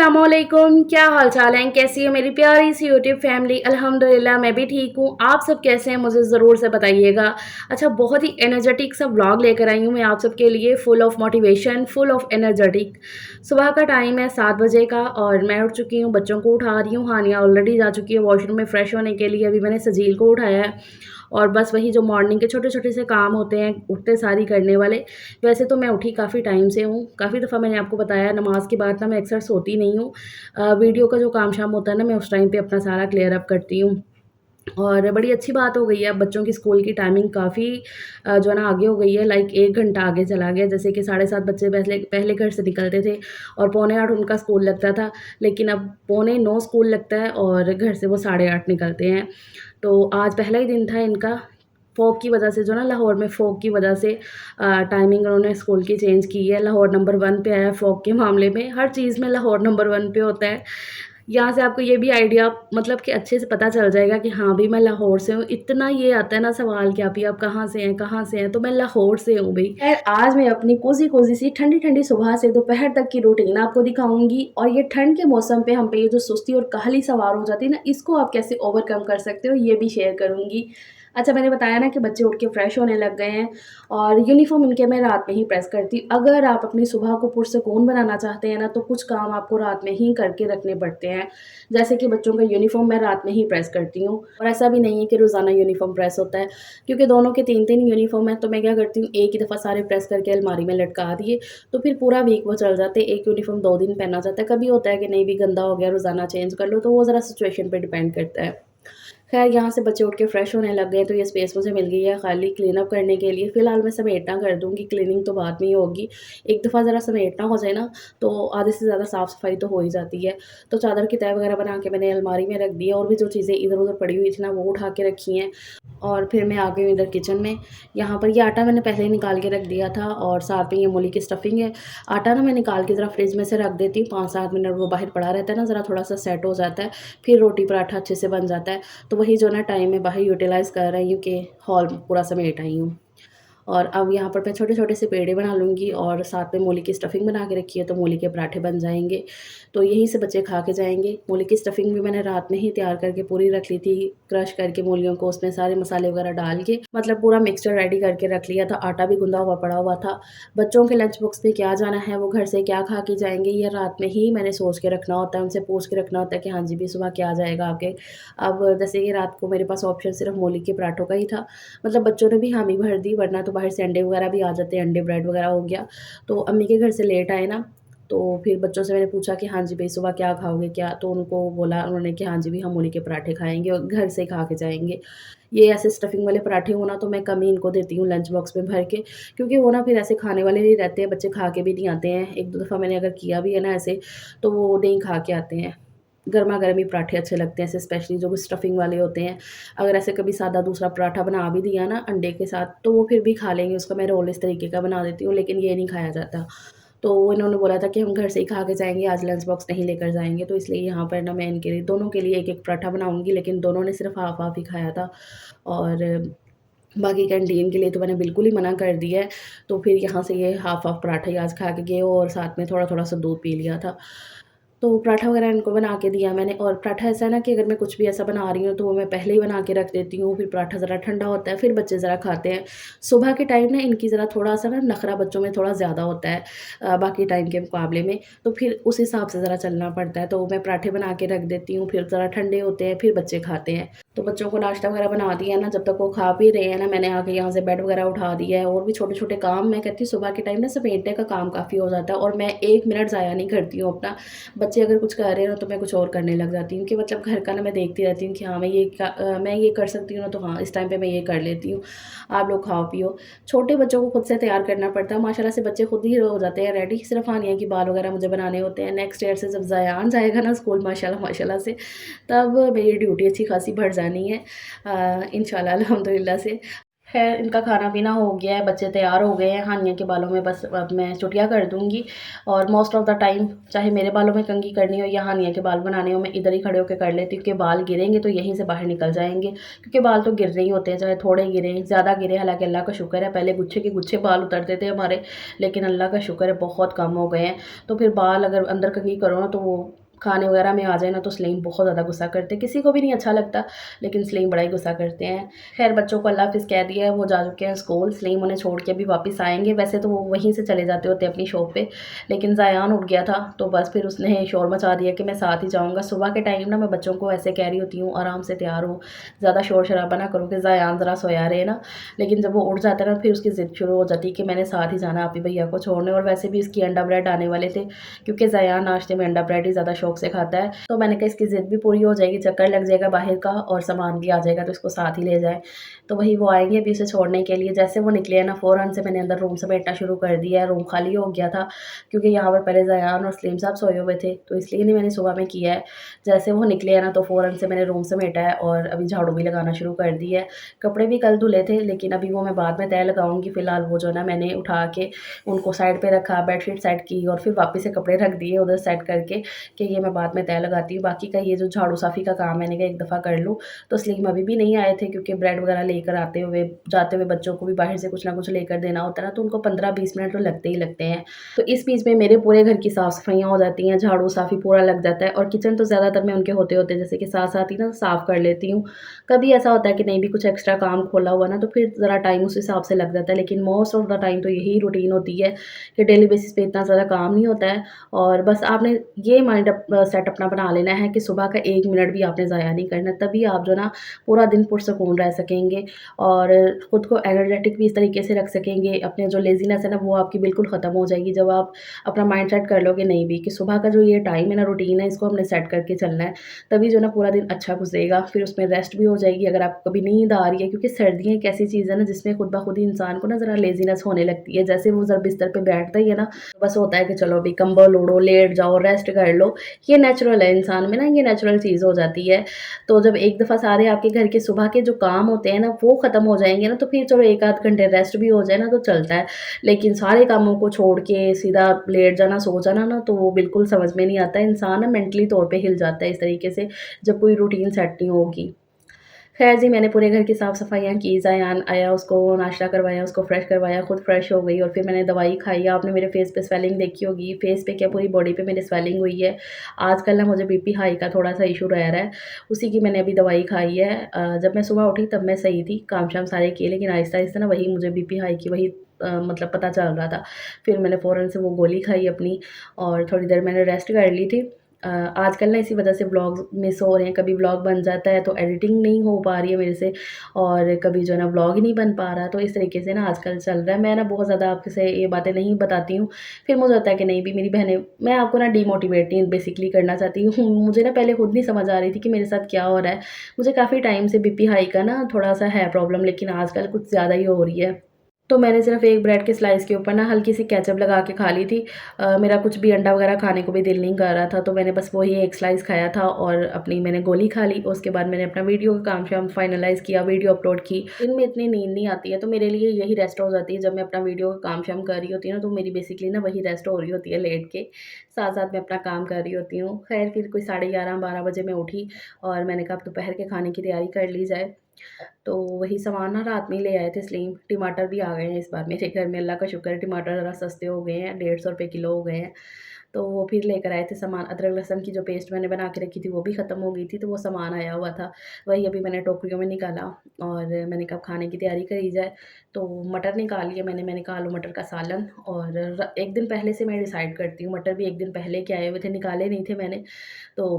अस्सलामुअलैकुम, क्या हाल चाल है? कैसी है मेरी प्यारी सी यूट्यूब फैमिली? अल्हम्दुलिल्लाह मैं भी ठीक हूँ। आप सब कैसे हैं मुझे ज़रूर से बताइएगा। अच्छा, बहुत ही एनर्जेटिक सा व्लॉग लेकर आई हूँ मैं आप सबके लिए, full of motivation, full of energetic. सुबह का टाइम है 7 बजे का और मैं उठ चुकी हूँ, बच्चों को उठा रही हूँ। हानिया ऑलरेडी जा चुकी है वॉशरूम में फ़्रेश होने के लिए। अभी मैंने सजील को उठाया है और बस वही जो मॉर्निंग के छोटे-छोटे से काम होते हैं, उठते सार ही करने वाले। वैसे तो मैं उठी काफ़ी टाइम से हूँ, काफ़ी दफ़ा मैंने आपको बताया नमाज़ के बाद ना मैं अक्सर सोती नहीं हूँ। वीडियो का जो काम-शाम होता है ना, मैं उस टाइम पे अपना सारा क्लियर अप करती हूँ। और बड़ी अच्छी बात हो गई है, अब बच्चों की स्कूल की टाइमिंग काफ़ी जो है ना आगे हो गई है, लाइक 1 घंटा आगे चला गया। जैसे कि 7:30 बच्चे पहले पहले घर से निकलते थे और पौने 8 उनका स्कूल लगता था, लेकिन अब पौने 9 स्कूल लगता है और घर से वो 8:30 निकलते हैं। तो आज पहला ही दिन था इनका। फॉग की वजह से जो ना लाहौर में फॉग की वजह से टाइमिंग उन्होंने स्कूल की चेंज की है। लाहौर नंबर 1 पे आया है फॉग के मामले में। हर चीज़ में लाहौर नंबर 1 पे होता है। यहाँ से आपको ये भी आइडिया मतलब कि अच्छे से पता चल जाएगा कि हाँ भई मैं लाहौर से हूँ। इतना ये आता है ना सवाल कि आप कहाँ से हैं, कहाँ से हैं? तो मैं लाहौर से हूँ भई। ख़ैर आज मैं अपनी कोज़ी-कोज़ी सी ठंडी-ठंडी सुबह से दोपहर तक की रूटीन आपको दिखाऊँगी और ये ठंड के मौसम पे हम पे ये जो सुस्ती और काहली सवार हो जाती है ना, इसको आप कैसे ओवरकम कर सकते हो ये भी शेयर करूँगी। अच्छा, मैंने बताया ना कि बच्चे उठ के फ्रेश होने लग गए हैं और यूनिफ़ॉर्म इनके मैं रात में ही प्रेस करती हूँ। अगर आप अपनी सुबह को पुरसुकून बनाना चाहते हैं ना, तो कुछ काम आपको रात में ही करके रखने पड़ते हैं। जैसे कि बच्चों का यूनिफ़ॉर्म मैं रात में ही प्रेस करती हूँ और ऐसा भी नहीं है कि रोज़ाना यूनिफ़ॉर्म प्रेस होता है, क्योंकि दोनों के 3-3 यूनिफ़ॉर्म हैं, तो मैं क्या करती हूँ, एक ही दफ़ा सारे प्रेस करके अलमारी में लटका दिए, तो फिर पूरा वीक वो चल जाते हैं। एक यूनिफ़ॉर्म 2 दिन पहना जाता है, कभी होता है कि नहीं भी गंदा हो गया, रोज़ाना चेंज कर लो, तो वो ज़रा सिचुएशन पे डिपेंड करता है। खैर यहाँ से बच्चे उठ के फ्रेश होने लग गए, तो ये स्पेस मुझे मिल गई है खाली क्लीन अप करने के लिए। फ़िलहाल मैं समेटना कर दूँगी, क्लीनिंग तो बाद में ही होगी। एक दफ़ा ज़रा समेटना हो जाए ना, तो आधे से ज़्यादा साफ़-सफ़ाई तो हो ही जाती है। तो चादर की तह वगैरह बना के मैंने अलमारी में रख दी है और भी जो चीज़ें इधर-उधर पड़ी हुई थी ना, वो उठा के रखी हैं। और फिर मैं आ गई हूँ इधर किचन में। यहाँ पर ये आटा मैंने पहले ही निकाल के रख दिया था और साथ में ये मूली की स्टफ़िंग है। आटा ना मैं निकाल के ज़रा फ्रिज में से रख देती हूँ, 5-7 मिनट वो बाहर पड़ा रहता है ना, ज़रा थोड़ा-सा सेट हो जाता है, फिर रोटी पराठा अच्छे से बन जाता है। तो वही जो ना टाइम मैं बाहर यूटिलाइज़ कर रही हूँ कि हॉल पूरा समेट आई हूँ। और अब यहाँ पर मैं छोटे-छोटे से पेड़े बना लूँगी और साथ में मूली की स्टफ़िंग बना के रखी है, तो मूली के पराठे बन जाएँगे। तो यहीं से बच्चे खा के जाएँगे। मूली की स्टफ़िंग भी मैंने रात में ही तैयार करके पूरी रख ली थी, क्रश करके मूलियों को उसमें सारे मसाले वगैरह डाल के, मतलब पूरा मिक्सचर रेडी करके रख लिया था। आटा भी गूँधा हुआ पड़ा हुआ था। बच्चों के लंच बॉक्स में क्या जाना है, वो घर से क्या खा के जाएँगे, ये रात में ही मैंने सोच के रखना होता है, उनसे पूछ के रखना होता है कि हाँ जी, भी सुबह क्या जाएगा आपके। अब जैसे कि रात को मेरे पास ऑप्शन सिर्फ़ मूली के पराठों का ही था। मतलब बच्चों ने भी हामी भर दी, वरना तो बाहर से अंडे वगैरह भी आ जाते हैं, अंडे ब्रेड वगैरह हो गया। तो अम्मी के घर से लेट आए ना, तो फिर बच्चों से मैंने पूछा कि हाँ जी भई सुबह क्या खाओगे क्या? तो उनको बोला उन्होंने कि हाँ जी भी हम मूली के पराठे खाएँगे और घर से खा के जाएँगे। ये ऐसे स्टफिंग वाले पराठे हो ना, तो मैं कम ही इनको देती हूँ लंच बॉक्स में भर के, क्योंकि वो ना फिर ऐसे खाने वाले नहीं रहते हैं, बच्चे खा के भी नहीं आते हैं। 1-2 दफ़ा मैंने अगर किया भी है ना ऐसे, तो वो नहीं खा के आते हैं। गरमा-गरम ही पराठे अच्छे लगते हैं, ऐसे स्पेशली जो स्टफिंग वाले होते हैं। अगर ऐसे कभी सादा दूसरा पराठा बना भी दिया ना अंडे के साथ, तो वो फिर भी खा लेंगे, उसका मैं रोल इस तरीके का बना देती हूँ, लेकिन ये नहीं खाया जाता। तो इन्होंने बोला था कि हम घर से ही खा के जाएँगे, आज लंच बॉक्स नहीं लेकर जाएँगे, तो इसलिए यहाँ पर ना मैं इनके लिए दोनों के लिए 1-1 पराठा बनाऊँगी, लेकिन दोनों ने सिर्फ़ हाफ़-हाफ़ ही खाया था और बाकी कैंटीन के लिए तो मैंने बिल्कुल ही मना कर दिया है। तो फिर यहाँ से ये हाफ़-हाफ़ पराठा ही आज खा के गए और साथ में थोड़ा-थोड़ा सा दूध पी लिया था। तो पराठा वगैरह इनको बना के दिया मैंने, और पराठा ऐसा है ना कि अगर मैं कुछ भी ऐसा बना रही हूँ, तो वो मैं पहले ही बना के रख देती हूँ, फिर पराठा ज़रा ठंडा होता है, फिर बच्चे ज़रा खाते हैं। सुबह के टाइम ना इनकी ज़रा थोड़ा-सा ना नखरा बच्चों में थोड़ा ज़्यादा होता है बाकी टाइम के मुकाबले में, तो फिर उस हिसाब से ज़रा चलना पड़ता है। तो मैं पराठे बना के रख देती हूँ, फिर ज़रा ठंडे होते हैं, फिर बच्चे खाते हैं। तो बच्चों को नाश्ता वगैरह बना दिया ना, जब तक वो खा पी रहे हैं ना, मैंने आके यहाँ से बेड वगैरह उठा दिया है, और भी छोटे-छोटे काम मैं कहती हूँ सुबह के टाइम ना समेटने का काम काफ़ी हो जाता है, और मैं 1 मिनट ज़ाया नहीं करती हूँ अपना। बच्चे अगर कुछ कर रहे हो तो मैं कुछ और करने लग जाती हूँ, कि मतलब घर का ना मैं देखती रहती हूँ कि हाँ, मैं ये कर सकती हूँ ना, तो हाँ, इस टाइम पे मैं ये कर लेती हूँ। आप लोग खाओ-पियो। छोटे बच्चों को खुद से तैयार करना पड़ता है, माशाल्लाह से बच्चे खुद ही हो जाते हैं रेडी, सिर्फ़ हानिया की बाल वगैरह मुझे बनाने होते हैं। नेक्स्ट ईयर से जब ज़यान जाएगा ना स्कूल माशाल्लाह माशाल्लाह से, तब मेरी ड्यूटी अच्छी खासी बढ़ जानी है इंशाल्लाह अल्हम्दुलिल्लाह से। ख़ैर इनका खाना-पीना हो गया है, बच्चे तैयार हो गए हैं, हानिया के बालों में बस अब मैं चुटिया कर दूँगी और मोस्ट ऑफ़ द टाइम चाहे मेरे बालों में कंघी करनी हो या हानिया के बाल बनाने हो, मैं इधर ही खड़े होके कर लेती हूँ, क्योंकि बाल गिरेंगे तो यहीं से बाहर निकल जाएँगे, क्योंकि बाल तो गिर रहे ही होते हैं, चाहे थोड़े गिरें, ज़्यादा गिरे, हालाँकि अल्लाह का शुक्र है, पहले गुच्छे के गुच्छे बाल उतरते थे हमारे, लेकिन अल्लाह का शुक्र है बहुत कम हो गए हैं। तो फिर बाल अगर अंदर कंघी करो ना तो वो खाने वगैरह में आ जाए ना तो सलीम बहुत ज़्यादा गुस्सा करते हैं, किसी को भी नहीं अच्छा लगता, लेकिन सलीम बड़ा ही गुस्सा करते हैं। ख़ैर बच्चों को अल्लाह हाफ़िज़ कह दिया है, वो जा चुके हैं स्कूल, सलीम उन्हें छोड़ के अभी वापस आएँगे, वैसे तो वो वहीं से चले जाते होते अपनी शॉप पे, लेकिन ज़ायान उठ गया था, तो बस फिर उसने शोर मचा दिया कि मैं साथ ही जाऊँगा। सुबह के टाइम ना मैं बच्चों को ऐसे कह रही होती हूँ, आराम से तैयार हो, ज़्यादा शोर-शराबा ना करो कि ज़ायान ज़रा सोया रहे ना, लेकिन जब वो उठ जाता है ना, फिर उसकी ज़िद शुरू हो जाती है कि मैंने साथ ही जाना है आपी भैया को छोड़ने, और वैसे भी उसकी अंडा ब्रेड आने वाले थे, क्योंकि ज़ायान नाश्ते में अंडा ब्रेड ही ज़्यादा शौक से खाता है। तो मैंने कहा इसकी ज़िद भी पूरी हो जाएगी, चक्कर लग जाएगा बाहर का और सामान भी आ जाएगा, तो इसको साथ ही ले जाएँ। तो वही वो आएँगे अभी उसे छोड़ने के लिए। जैसे वो निकले हैं ना, फ़ौरन से मैंने अंदर रूम समेटना शुरू कर दिया है। रूम खाली हो गया था, क्योंकि यहाँ पर पहले ज़यान और सलीम साहब सोए हुए थे, तो इसलिए नहीं मैंने सुबह में किया है। जैसे वो निकले हैं ना, तो फ़ौरन से मैंने रूम समेटा है और अभी झाड़ू भी लगाना शुरू कर दी है। कपड़े भी कल धुले थे, लेकिन अभी वो मैं बाद में तह लगाऊँगी। फ़िलहाल वो जो है ना, मैंने उठा के उनको साइड पे रखा, बेडशीट सेट की और फिर वापस से कपड़े रख दिए उधर सेट करके कि ये मैं बाद में तह लगाती हूँ। बाकी का ये जो झाड़ू-साफ़ी का काम मैंने कहा एक दफ़ा कर लूँ। तो सलीम अभी भी नहीं आए थे, क्योंकि ब्रेड वगैरह लेकर आते हुए जाते हुए बच्चों को भी बाहर से कुछ ना कुछ लेकर देना होता है ना, तो उनको 15-20 मिनट तो लगते ही लगते हैं। तो इस बीच में मेरे पूरे घर की साफ़-सफ़ाइयाँ हो जाती हैं, झाड़ू-साफ़ी पूरा लग जाता है और किचन तो ज़्यादातर मैं उनके होते-होते जैसे कि साथ-साथ ही ना साफ़ कर लेती हूँ। कभी ऐसा होता है कि नहीं भी कुछ एक्स्ट्रा काम खोला हुआ ना, तो फिर ज़रा टाइम उस हिसाब से लग जाता है, लेकिन मोस्ट ऑफ द टाइम तो यही रूटीन होती है कि डेली बेसिस पे इतना ज़्यादा काम नहीं होता है। और बस आपने ये माइंड सेट अपना बना लेना है कि सुबह का 1 मिनट भी आपने ज़ाया नहीं करना, तभी आप जो ना पूरा दिन पुरसुकून रह सकेंगे और खुद को एनर्जेटिक भी इस तरीके से रख सकेंगे। अपने जो लेज़ीनेस है ना, वो आपकी बिल्कुल ख़त्म हो जाएगी जब आप अपना माइंड सेट कर लोगे नहीं भी कि सुबह का जो ये टाइम है ना, रूटीन है, इसको हमने सेट करके चलना है, तभी जो ना पूरा दिन अच्छा गुज़रेगा। फिर उसमें रेस्ट भी हो जाएगी अगर आपको कभी नींद आ रही है, क्योंकि सर्दियाँ एक ऐसी चीज़ है ना जिसमें खुद ब खुद ही इंसान को ना ज़रा लेज़ीनेस होने लगती है। जैसे वो ज़रा बिस्तर पे बैठता ही है ना, बस होता है कि चलो अभी कंबल ओढ़ो, लेट जाओ, रेस्ट कर लो। ये नेचुरल है इंसान में ना, ये नेचुरल चीज़ हो जाती है। तो जब एक दफ़ा सारे आपके घर के सुबह के जो काम होते हैं ना, वो ख़त्म हो जाएँगे ना, तो फिर चलो 1 आध घंटे रेस्ट भी हो जाए ना तो चलता है। लेकिन सारे कामों को छोड़ के सीधा लेट जाना, सो जाना ना, तो वो बिल्कुल समझ में नहीं आता। इंसान ना मेंटली तौर पे हिल जाता है इस तरीके से, जब कोई रूटीन सेट नहीं होगी। ख़ैर जी, मैंने पूरे घर की साफ़-सफ़ाइयाँ की, ज़ायान आया, उसको नाश्ता करवाया, उसको फ्रेश करवाया, खुद फ्रेश हो गई और फिर मैंने दवाई खाई। आपने मेरे फ़ेस पे स्वेलिंग देखी होगी, फ़ेस पे क्या पूरी बॉडी पे मेरे स्वेलिंग हुई है। आजकल ना मुझे बीपी हाई का थोड़ा-सा इश्यू रह रहा है, उसी की मैंने अभी दवाई खाई है। जब मैं सुबह उठी तब मैं सही थी, काम-शाम सारे किए, लेकिन आहिस्ता-आहिस्ता ना वही मुझे बीपी हाई की वही मतलब पता चल रहा था। फिर मैंने फ़ौरन से वो गोली खाई अपनी और थोड़ी देर मैंने रेस्ट कर ली थी। आजकल ना इसी वजह से व्लॉग्स मिस हो रहे हैं, कभी व्लॉग बन जाता है तो एडिटिंग नहीं हो पा रही है मेरे से और कभी जो है ना व्लॉग ही नहीं बन पा रहा, तो इस तरीके से ना आजकल चल रहा है। मैं ना बहुत ज़्यादा आपसे ये बातें नहीं बताती हूँ, फिर मुझे होता है कि नहीं भी मेरी बहनें, मैं आपको ना डिमोटिवेट नहीं बेसिकली करना चाहती हूँ। मुझे ना पहले खुद नहीं समझ आ रही थी कि मेरे साथ क्या हो रहा है। मुझे काफ़ी टाइम से बीपी हाई का ना थोड़ा-सा है प्रॉब्लम, लेकिन आजकल कुछ ज़्यादा ही हो रही है। तो मैंने सिर्फ़ एक ब्रेड के स्लाइस के ऊपर ना हल्की-सी केचअप लगा के खा ली थी। मेरा कुछ भी अंडा वग़ैरह खाने को भी दिल नहीं कर रहा था, तो मैंने बस वही एक स्लाइस खाया था और अपनी मैंने गोली खा ली। उसके बाद मैंने अपना वीडियो का काम-शाम फाइनलाइज़ किया, वीडियो अपलोड की। दिन में इतनी नींद नहीं आती है, तो मेरे लिए यही रेस्ट हो जाती है। जब मैं अपना वीडियो का काम-शाम कर रही होती हूँ ना, तो मेरी बेसिकली ना वही रेस्ट हो रही होती है लेट के। साथ-साथ मैं अपना काम कर रही होती हूँ। ख़ैर फिर कोई साढ़े 11-12 बजे मैं उठी और मैंने कहा अब दोपहर के खाने की तैयारी कर ली जाए। तो वही सामान ना रात में ही ले आए थे सलीम। टमाटर भी आ गए हैं इस बार मेरे घर में, अल्लाह का शुक्र है, टमाटर ज़रा सस्ते हो गए हैं, 150 रुपए किलो हो गए हैं। तो वो फिर लेकर आए थे सामान। अदरक लहसुन की जो पेस्ट मैंने बना के रखी थी वो भी ख़त्म हो गई थी, तो वो सामान आया हुआ था। वही अभी मैंने टोकरियों में निकाला और मैंने कहा खाने की तैयारी करी जाए। तो मटर निकाल लिए मैंने कहा आलू मटर का सालन, और 1 दिन पहले से मैं डिसाइड करती हूँ, मटर भी 1 दिन पहले के आए हुए थे, निकाले नहीं थे मैंने। तो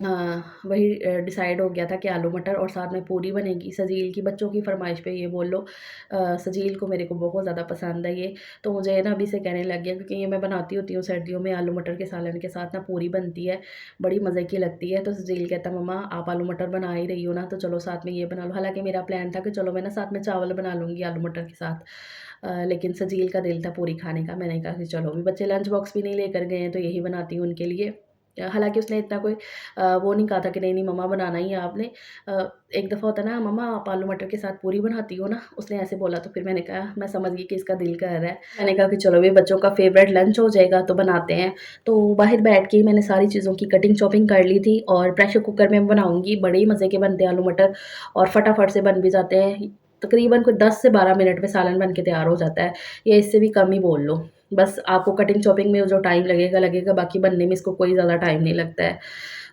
वही डिसाइड हो गया था कि आलू मटर और साथ में पूरी बनेगी। सजील की बच्चों की फ़रमाइश पे ये बोल लो, सजील को मेरे को बहुत ज़्यादा पसंद है ये, तो मुझे ना अभी से कहने लग गया, क्योंकि ये मैं बनाती होती हूँ सर्दियों में आलू मटर के सालन के साथ ना पूरी बनती है, बड़ी मज़े की लगती है। तो सजील कहता मम्मा आप आलू मटर बना ही रही हो ना, तो चलो साथ में ये बना लो। हालाँकि मेरा प्लान था कि चलो मैं ना साथ में चावल बना लूँगी आलू मटर के साथ। लेकिन सजील का दिल था पूरी खाने का, मैंने कहा कि चलो अभी बच्चे लंच बॉक्स भी नहीं लेकर गए हैं, तो यही बनाती हूँ उनके लिए। हालाँकि उसने इतना कोई वो नहीं कहा था कि नहीं-नहीं मम्मा बनाना ही है आपने। एक दफ़ा होता है ना, मम्मा आप आलू मटर के साथ पूरी बनाती हो ना? उसने ऐसे बोला तो फिर मैंने कहा, मैं समझ गई कि इसका दिल कर रहा है। मैंने कहा कि चलो भई बच्चों का फ़ेवरेट लंच हो जाएगा तो बनाते हैं। तो बाहर बैठ के ही मैंने सारी चीज़ों की कटिंग चॉपिंग कर ली थी और प्रेशर कुकर में बनाऊँगी, बड़े ही मज़े के बनते हैं आलू मटर और फटाफट से बन भी जाते हैं। तकरीबन कोई 10 से 12 मिनट में सालन बन के तैयार हो जाता है, या इससे भी कम ही बोल लो। बस आपको कटिंग चॉपिंग में जो टाइम लगेगा, लगेगा, बाकी बनने में इसको कोई ज़्यादा टाइम नहीं लगता है।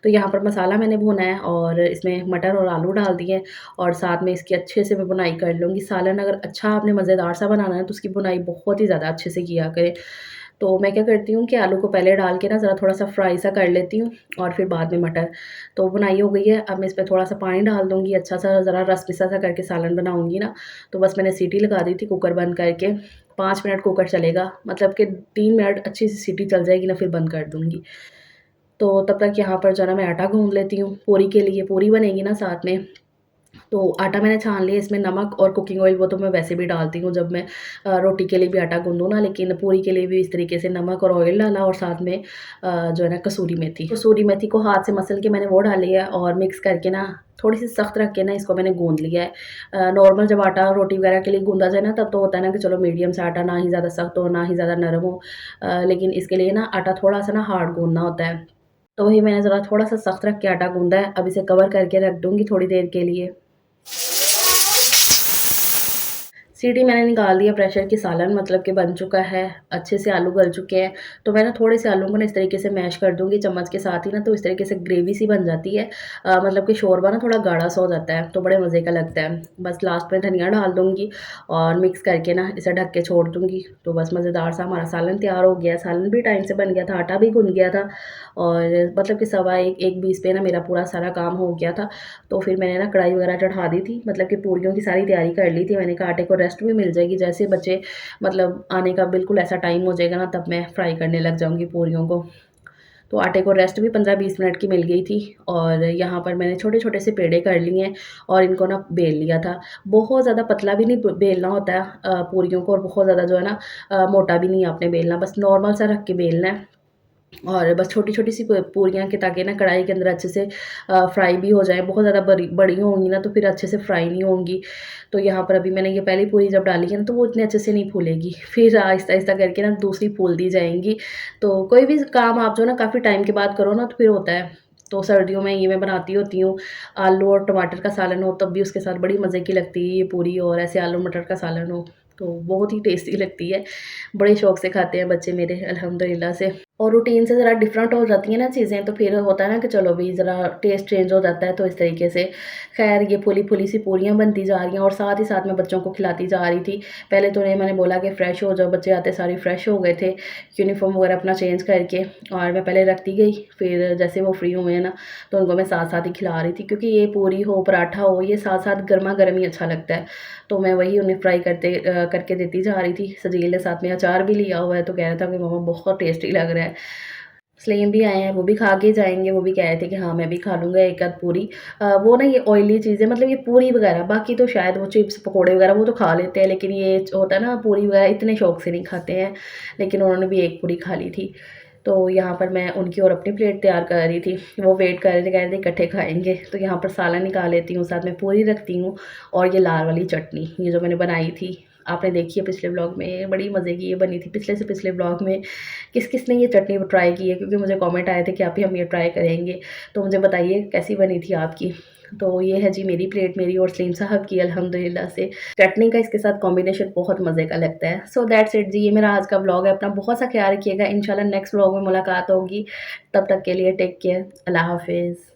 तो यहाँ पर मसाला मैंने भुना है और इसमें मटर और आलू डाल दिए और साथ में इसकी अच्छे से मैं बुनाई कर लूँगी। सालन अगर अच्छा आपने मज़ेदार सा बनाना है तो उसकी बुनाई बहुत ही ज़्यादा अच्छे से किया करें। तो मैं क्या करती हूँ कि आलू को पहले डाल के ना ज़रा थोड़ा-सा फ्राई सा कर लेती हूँ और फिर बाद में मटर। तो बुनाई हो गई है, अब मैं इसमें थोड़ा-सा पानी डाल दूँगी, अच्छा-सा ज़रा रस मिसा सा करके सालन बनाऊँगी ना, तो बस मैंने सीटी लगा दी थी कुकर बंद करके। 5 मिनट कुकर चलेगा, मतलब कि 3 मिनट अच्छी सी सीटी चल जाएगी ना, फिर बंद कर दूँगी। तो तब तक यहाँ पर जो है ना मैं आटा गूँध लेती हूँ, पूरी के लिए, पूरी बनेगी ना साथ में। तो आटा मैंने छान लिया, इसमें नमक और कुकिंग ऑयल वो तो मैं वैसे भी डालती हूँ जब मैं रोटी के लिए भी आटा गूँधूँ ना, लेकिन पूरी के लिए भी इस तरीके से नमक और ऑयल डाला और साथ में जो है ना कसूरी मेथी। कसूरी मेथी को हाथ से मसल के मैंने वो डाली है और मिक्स करके ना थोड़ी-सी सख्त रख के ना इसको मैंने गूँध लिया है। नॉर्मल जब आटा रोटी वगैरह के लिए गूँधा जाए ना, तब तो होता है ना कि चलो मीडियम सा आटा, ना ही ज़्यादा सख्त हो, ना ही ज़्यादा नरम हो। लेकिन इसके लिए ना आटा थोड़ा-सा ना हार्ड गूँधना होता है। तो वही मैंने ज़रा थोड़ा-सा सख्त रख के आटा गूँधा है। अब इसे कवर करके रख दूँगी थोड़ी देर के लिए। सीटी मैंने निकाल दिया प्रेशर की, सालन मतलब कि बन चुका है, अच्छे से आलू गल चुके हैं। तो मैं ना थोड़े से आलू को ना इस तरीके से मैश कर दूँगी चम्मच के साथ ही ना, तो इस तरीके से ग्रेवी सी बन जाती है। मतलब कि शोरबा ना थोड़ा गाढ़ा सा हो जाता है, तो बड़े मज़े का लगता है। बस लास्ट में धनिया डाल दूँगी और मिक्स करके ना इसे ढक के छोड़ दूँगी। तो बस मज़ेदार सा हमारा सालन तैयार हो गया है। सालन भी टाइम से बन गया था, आटा भी गूँध गया था और मतलब कि सवा 1, 1:20 पे ना मेरा पूरा सारा काम हो गया था। तो फिर मैंने ना कढ़ाई वगैरह चढ़ा दी थी, मतलब कि पूरियों की सारी तैयारी कर ली थी। मैंने कहा आटे को रेस्ट भी मिल जाएगी, जैसे बच्चे मतलब आने का बिल्कुल ऐसा टाइम हो जाएगा ना, तब मैं फ्राई करने लग जाऊँगी पूरियों को। तो आटे को रेस्ट भी 15-20 मिनट की मिल गई थी और यहाँ पर मैंने छोटे-छोटे से पेड़े कर लिए हैं और इनको ना बेल लिया था। बहुत ज़्यादा पतला भी नहीं ब बेलना होता है पूरियों को, और बहुत ज़्यादा जो है ना मोटा भी नहीं आपने बेलना, बस नॉर्मल सा रख के बेलना है। और बस छोटी-छोटी सी पूरियाँ के, ताकि ना कढ़ाई के अंदर अच्छे से फ्राई भी हो जाएँ। बहुत ज़्यादा बड़ी बड़ी होंगी ना तो फिर अच्छे से फ्राई नहीं होंगी। तो यहाँ पर अभी मैंने ये पहली पूरी जब डाली है ना, तो वो इतने अच्छे से नहीं फूलेगी। फिर आहिस्ता-आहिस्ता करके ना दूसरी फूल दी जाएँगी। तो कोई भी काम आप जो है ना काफ़ी टाइम के बाद करो ना, तो फिर होता है। तो सर्दियों में ये मैं बनाती होती हूँ। आलू और टमाटर का सालन हो तब भी उसके साथ बड़ी मज़े की लगती है ये पूरी, और ऐसे आलू मटर का सालन हो तो बहुत ही टेस्टी लगती है। बड़े शौक से खाते हैं बच्चे मेरे, अल्हम्दुलिल्लाह से। और रूटीन से ज़रा डिफरेंट हो जाती हैं ना चीज़ें, तो फिर होता है ना कि चलो भई ज़रा टेस्ट चेंज हो जाता है, तो इस तरीके से। ख़ैर ये फूली-फूली सी पूरियाँ बनती जा रही हैं और साथ ही साथ मैं बच्चों को खिलाती जा रही थी। पहले तो उन्हें मैंने बोला कि फ्रेश हो जाओ, बच्चे आते सार फ्रेश हो गए थे, यूनिफ़ॉर्म वगैरह अपना चेंज करके, और मैं पहले रखती गई, फिर जैसे वो फ्री हुए हैं ना, तो उनको मैं साथ-साथ ही खिला रही थी, क्योंकि ये पूरी हो, पराठा हो, ये साथ-साथ गरमा-गरम ही अच्छा लगता है। तो मैं वही उन्हें फ्राई करके देती जा रही थी। सजील ने साथ में अचार भी लिया हुआ है, तो कह रहा था कि मम्मा बहुत टेस्टी लग रहा है। सलीम भी आए हैं, वो भी खा के जाएँगे, वो भी कह रहे थे कि हाँ, मैं भी खा लूँगा एक आध पूरी। वो ना ये ऑयली चीज़ें, मतलब ये पूरी वगैरह, बाकी तो शायद वो चिप्स, पकोड़े वगैरह वो तो खा लेते हैं, लेकिन ये होता है ना पूरी वगैरह इतने शौक से नहीं खाते हैं, लेकिन उन्होंने भी एक पूरी खा ली थी। तो यहाँ पर मैं उनकी और अपनी प्लेट तैयार कर रही थी। वो वेट कर रहे थे, कह रहे थे इकट्ठे खाएँगे। तो यहाँ पर सालन निकाल लेती हूँ, साथ में पूरी रखती हूँ और ये लाल वाली चटनी, ये जो मैंने बनाई थी, आपने देखी है पिछले व्लॉग में, बड़ी मज़े की ये बनी थी पिछले से पिछले व्लॉग में। किस-किस ने ये चटनी ट्राई की है, क्योंकि मुझे कमेंट आए थे कि आप ही हम ये ट्राई करेंगे। तो मुझे बताइए कैसी बनी थी आपकी? तो ये है जी मेरी प्लेट, मेरी और सलीम साहब की, अल्हम्दुलिल्लाह से। चटनी का इसके साथ कॉम्बिनेशन बहुत मज़े का लगता है। सो दैट्स इट जी, ये मेरा आज का व्लॉग है। अपना बहुत सा ख़्याल रखिएगा। इंशाल्लाह नेक्स्ट व्लॉग में मुलाकात होगी। तब तक के लिए टेक केयर। अल्लाह हाफ़िज़।